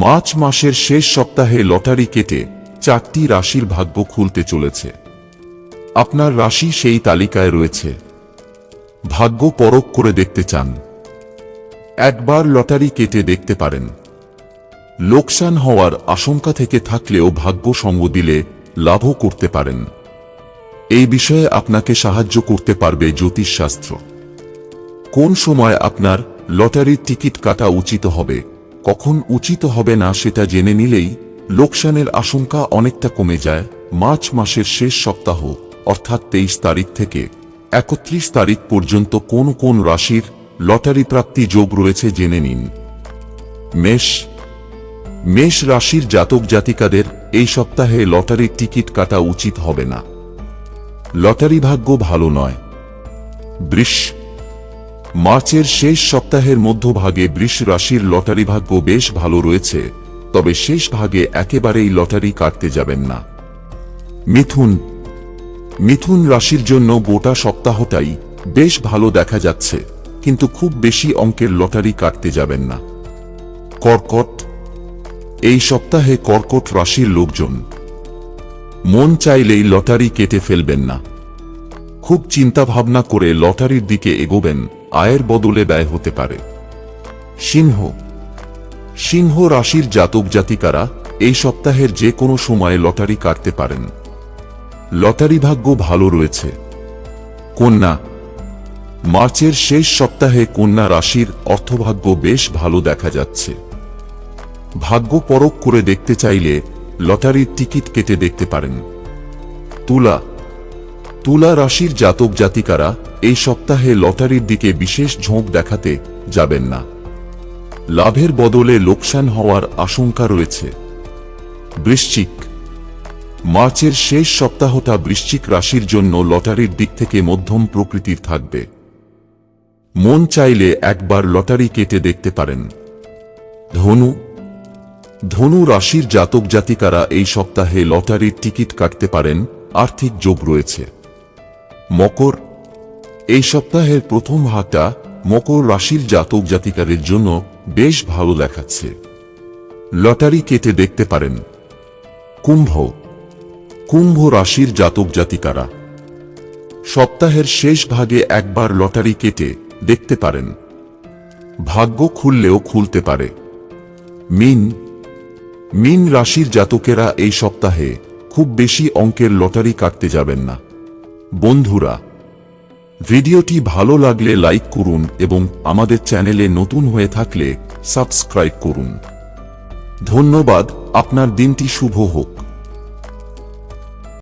March মাসের শেষ সপ্তাহে লটারি কেটে 4টি রাশির ভাগ্য খুলতে চলেছে। আপনার রাশি সেই তালিকায় রয়েছে। ভাগ্য পরখ করে দেখতে চান? একবার লটারি কেটে দেখতে পারেন। লোকসান হওয়ার আশঙ্কা থেকে থাকলেও ভাগ্য সঙ্গ দিলে লাভও করতে পারেন। এই বিষয়ে আপনাকে সাহায্য করতে পারবে জ্যোতিষশাস্ত্র। কোন সময় আপনার লটারির টিকিট কাটা উচিত হবে, কখন উচিত হবে না সেটা জেনে নিলেই লোকসানের আশঙ্কা অনেকটা কমে যায়। মার্চ মাসের শেষ সপ্তাহ অর্থাৎ 23 তারিখ থেকে 31 তারিখ পর্যন্ত কোন কোন রাশির লটারি প্রাপ্তি যোগ রয়েছে জেনে নিন। মেষ রাশির জাতক জাতিকাদের এই সপ্তাহে লটারির টিকিট কাটা উচিত হবে না। লটারি ভাগ্য ভালো নয়। বৃষ মার্চের শেষ সপ্তাহের মধ্যভাগে বৃষ রাশির লটারি ভাগ্য বেশ ভালো রয়েছে, তবে শেষ ভাগে একেবারেই লটারি কাটতে যাবেন না। মিথুন রাশির জন্য গোটা সপ্তাহটাই বেশ ভালো দেখা যাচ্ছে, কিন্তু খুব বেশি অঙ্কের লটারি কাটতে যাবেন না। কর্কট এই সপ্তাহে কর্কট রাশির লোকজন মন চাইলেই লটারি কেটে ফেলবেন না। খুব চিন্তা ভাবনা করে লটারির দিকে এগোবেন, আয়ের বদলে ব্যয় হতে পারে। সিংহ রাশির জাতক জাতিকারা এই সপ্তাহের যে কোনো সময়ে লটারি কাটতে পারেন। লটারি ভাগ্য ভালো রয়েছে। কন্যা মার্চের শেষ সপ্তাহে কন্যা রাশির অর্থভাগ্য বেশ ভালো দেখা যাচ্ছে। ভাগ্য পরখ করে দেখতে চাইলে লটারির টিকিট কেটে দেখতে পারেন। তুলা রাশির জাতক জাতিকারা এই সপ্তাহে লটারির দিকে বিশেষ ঝোঁক দেখাতে যাবেন না। লাভের বদলে লোকসান হওয়ার আশঙ্কা রয়েছে। বৃশ্চিক মার্চের শেষ সপ্তাহটা বৃশ্চিক রাশির জন্য লটারির দিক থেকে মধ্যম প্রকৃতির থাকবে। মন চাইলে একবার লটারি কেটে দেখতে পারেন। ধনু রাশির জাতক জাতিকারা এই সপ্তাহে লটারির টিকিট কাটতে পারেন, আর্থিক যোগ রয়েছে। মকর এই সপ্তাহের প্রথম ভাগটা মকর রাশির জাতক জাতিকাদের জন্য বেশ ভালো দেখাচ্ছে। লটারি কেটে দেখতে পারেন। কুম্ভ রাশির জাতক জাতিকারা সপ্তাহের শেষ ভাগে একবার লটারি কেটে দেখতে পারেন। ভাগ্য খুললেও খুলতে পারে। মীন রাশির জাতকেরা এই সপ্তাহে খুব বেশি অঙ্কের লটারি কাটতে যাবেন না। বন্ধুরা, ভিডিওটি ভালো লাগলে লাইক করুন এবং আমাদের চ্যানেলে নতুন হয়ে থাকলে সাবস্ক্রাইব করুন। ধন্যবাদ। আপনার দিনটি শুভ হোক।